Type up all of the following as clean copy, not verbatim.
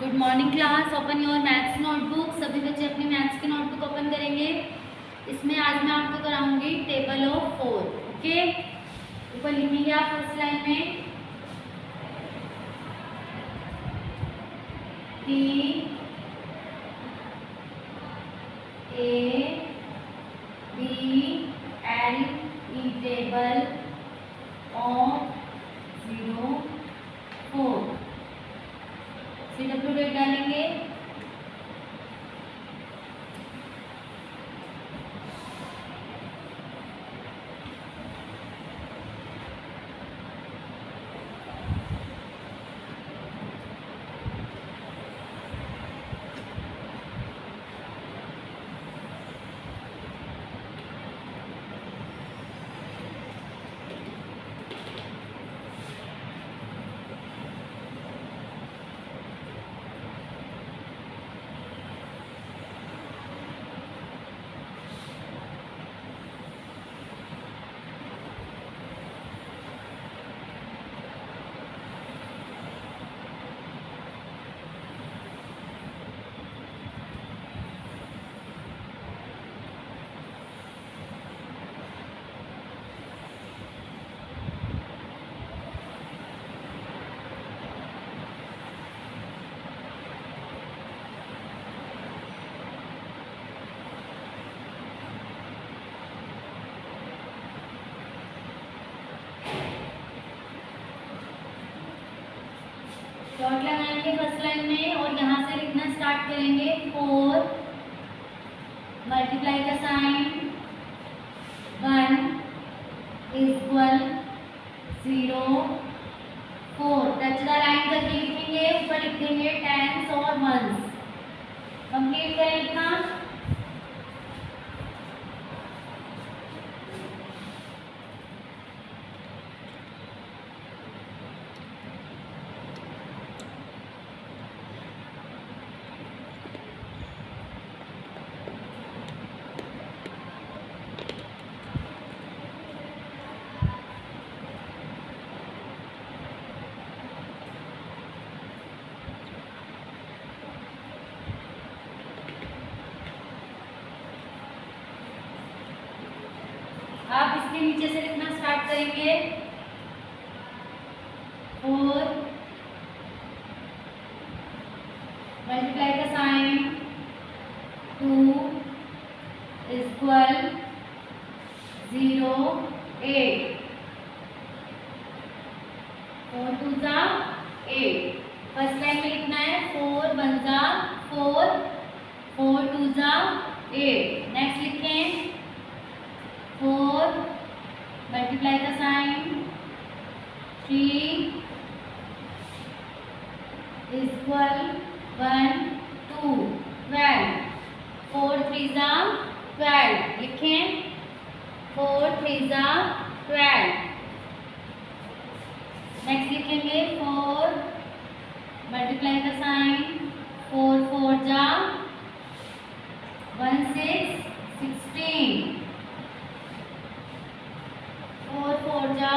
Good morning class. Open your maths notebook. सभी बच्चे अपनी मैथ्स की नोटबुक ओपन करेंगे। इसमें आज मैं आपको कराऊंगी टेबल ऑफ 4। ओके, ऊपर लिखेंगे आप फर्स्ट लाइन में T A B L E table of 0 4। CW date डालेंगे। डॉट लगाएंगे फर्स्ट लाइन में और यहाँ से लिखना स्टार्ट करेंगे 4 मल्टीप्लाई का sign 1 equal 0 4। Touch the line करके लिखेंगे, ऊपर लिखेंगे टेंस और मंथ्स। कंप्लीट करें लिखना। आप इसके नीचे से लिखना स्टार्ट करेंगे 4 मल्टीप्लाई का साइन 2 इक्वल 0 8। 4 2 जा 8। फर्स्ट लाइन में लिखना है 4 1 जा 4 4 2 जा 8। नेक्स्ट लिखें 4 मल्टीप्लाई का साइन 3 इक्वल 1 2 12। 4 3 जा 12 लिखें 4 3 जा 12। नेक्स्ट लिखेंगे 4 मल्टीप्लाई का साइन 4 4 जा 1 6 16। 4 4 जा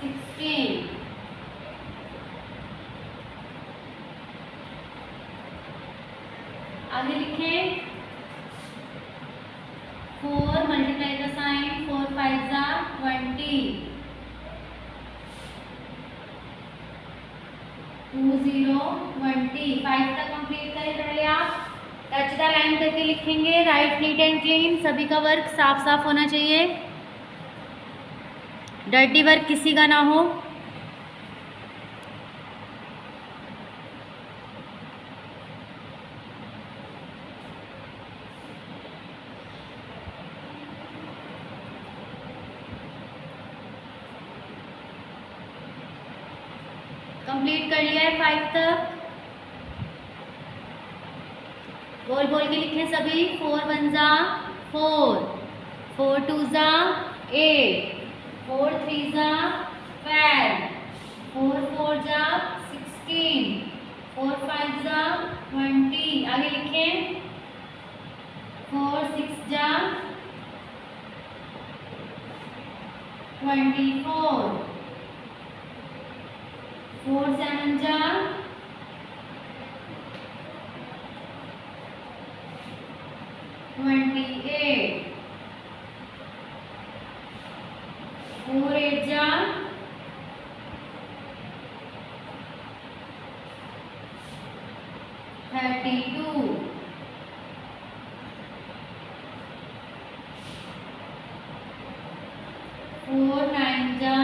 16। आगे लिखें 4 मल्टीप्लाई का साइन 4 5 जा 20। 2 0 20। 5 तक कंप्लीट करें पहले आप। टच द लाइन करके लिखेंगे, राइट नीट एंड क्लीन। सभी का वर्क साफ साफ होना चाहिए, डर्टी वर्क किसी का ना हो। कंप्लीट कर लिया है 5 तक। बोल बोल के लिखें सभी। 4 1 जा 4 4 2 जा 8 4 3 जा 12 4 4 जा 16 4 5 जा 20। आगे लिखें 4 6 जा 24 4 7 जा 4 8 जा 32, 4 9 जा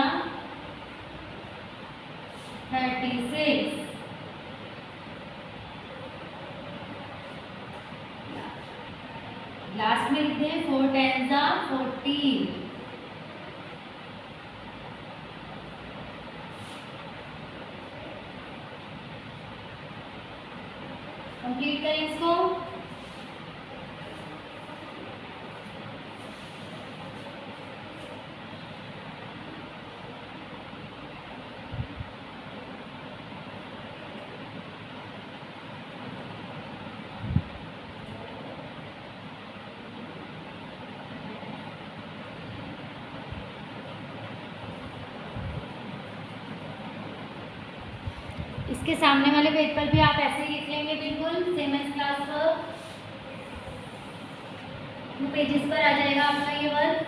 36, लास्ट में लिखते हैं 4 10 जा 40, कंप्लीट करें इसको। इसके सामने वाले पेज पर भी आप ऐसे ही लिख लेंगे, बिल्कुल same as class work. Pages पर आ जाएगा आपका ये वर्क।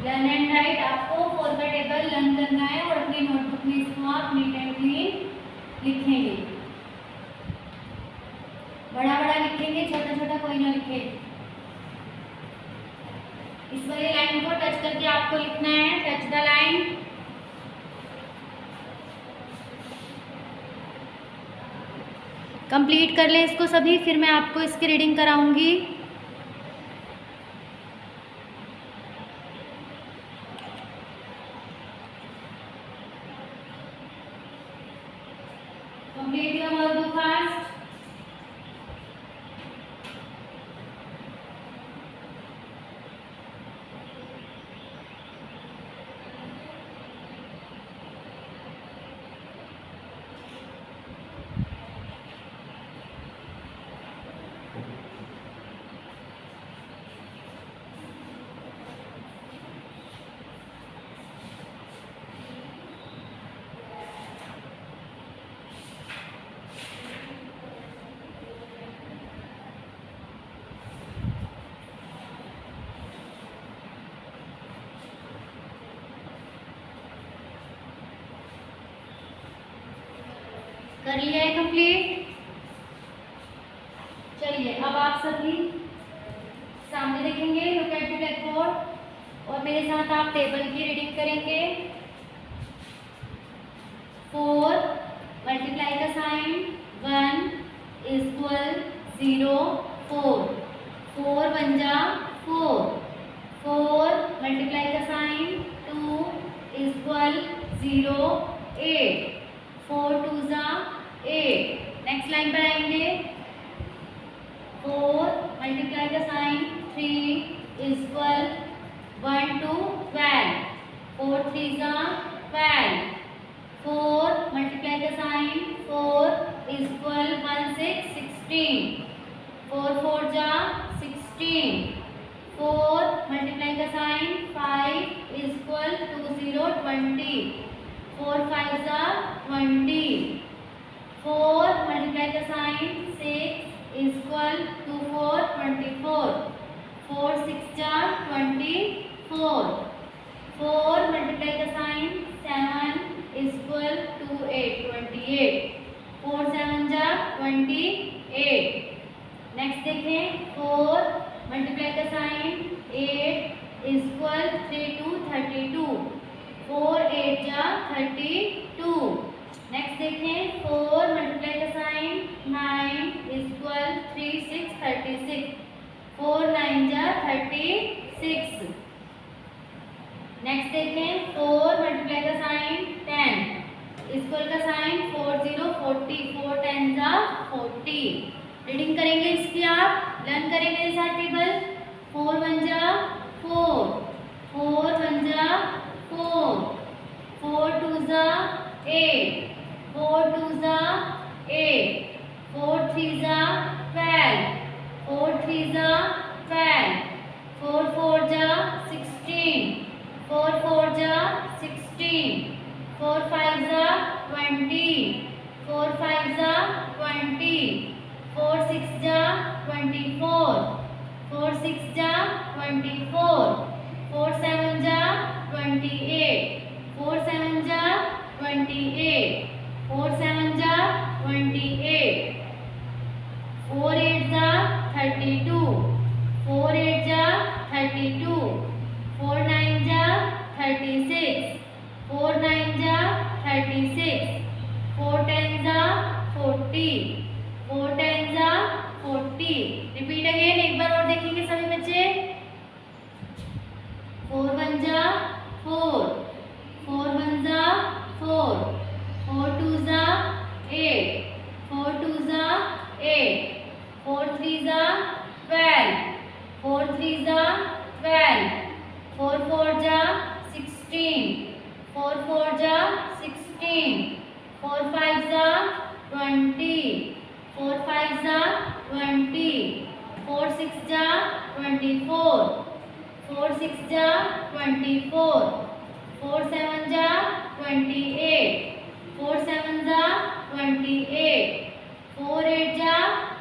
लर्न एंड राइट आपको फोर का टेबल लर्न करना है और अपनी नोटबुक में इसको आप नीट एंड क्लीन लिखेंगे। बड़ा बड़ा लिखेंगे, छोटा छोटा कोई ना लिखे। इस वाली लाइन को टच करके आपको लिखना है, टच द लाइन। कंप्लीट कर लें इसको सभी, फिर मैं आपको इसकी रीडिंग कराऊंगी। Complete your work fast. कर लिया है कंप्लीट। चलिए अब आप सभी सामने देखेंगे, look at the black board और मेरे साथ आप टेबल की रीडिंग करेंगे। 4 मल्टीप्लाई का साइन 1 इक्वल 0 4 4 1 जा 4 4 मल्टीप्लाई का साइन 2 इक्वल 0 8 4 2 जा 8। नेक्स्ट लाइन पर आएंगे। 4 मल्टीप्लाई का साइन 3 इक्वल 1 2 12 4 3 जा 12 4 मल्टीप्लाई का साइन 4 इक्वल 1 6 16 4 4 जा 16 4 मल्टीप्लाई का साइन 5 इक्वल 2 0 20 4 5 जा 20 4 मल्टीप्लाई का साइन 6 इक्वल 2 4 24 4 6 जा 24 4 मल्टीप्लाई का साइन 7 इक्वल 2 8 28 4 7 जा 28। नेक्स्ट देखें। 4 मल्टीप्लाई का साइन 8 इक्वल 3 2 32 4 8 जा 32। नेक्स्ट देखें। 4 मल्टीप्लाई का साइन 9 इक्वल 3 6 36 4 9 जा 36। नेक्स्ट देखें। 4 मल्टीप्लाई का साइन 10 इक्वल का साइन 4 0 40 4 10 जा 40। रीडिंग करेंगे इसकी, आप लर्न करेंगे मेरे साथ टेबल। 4 1 जा 4 4 1 जा 4 4 2 जा 8 4 2 जा 8 4 3 जा 12 4 3 जा 12 4 4 जा 16 4 4 जा 16 4 5 जा 20 4 5 जा 20 4 6 जा 24, 4 6 जा 24, 4 7 जा 28, 4 7 जा 28, 4 7 जा 28, 4 8 जा 32, 4 8 जा 32, 4 9 जा 36, 4 9 जा 36, 4 10 जा 40, 4 10 जा 40। रिपीट अगेन, एक बार और देखेंगे सभी बच्चे। 4 1 जा 4, 4 1 जा 4, 4 2 जा 8, 4 2 जा 8, 4 3 जा 12, 4 3 जा 12, 4 4 जा 16, 4 4 जा 16, 4 5 जा 20, 4 5 जा 20, 4 6 जा 24, 4 6 जा 24, 4 7 जा 28, 4 7 जा 28, 4 8 जा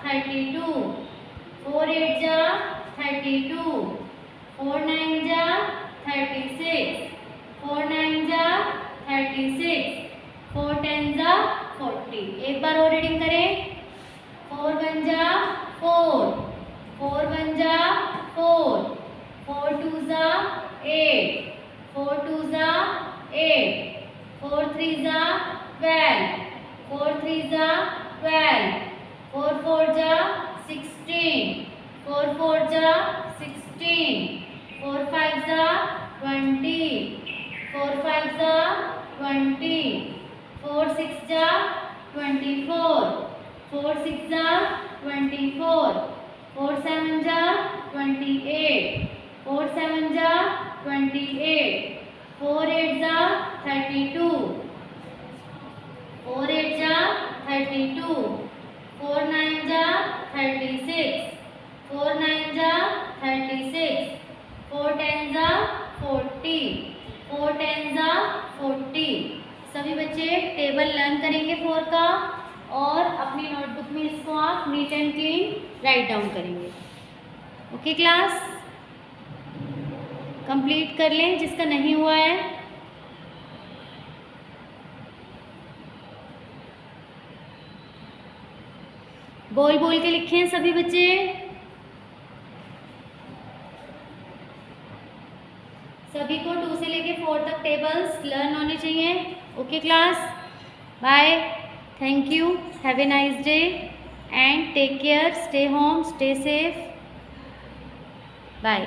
32, 4 8 जा 32, 4 9 जा 36, 4 9 जा 36, 4 10 जा 40। एक बार और रीडिंग करें। 4 1 जा 4, 4 1 जा 4, 4 2 जा 8, 4 2 जा 8, 4 3 जा 12, 4 3 जा 12, 4 4 जा 16, 4 4 जा 16, 4 5 जा 20, 4 5 जा 20, 4 6 जा 24, 4 6 जा 24, 4 7 जा 28, 4 7 जा 28, 4 8 जा 32, 4 8 जा 32, 4 9 जा 36, 4 9 जा 36, 4 10 जा 40, 4 10 जा 40। सभी बच्चे टेबल लर्न करेंगे 4 का और अपनी नोटबुक में इसको आप neat and clean write down करेंगे। ओके क्लास, कंप्लीट कर लें जिसका नहीं हुआ है। बोल बोल के लिखें सभी बच्चे। सभी को 2 से लेके 4 तक टेबल्स लर्न होने चाहिए। Okay class, bye, thank you, have a nice day and take care, stay home, stay safe, bye.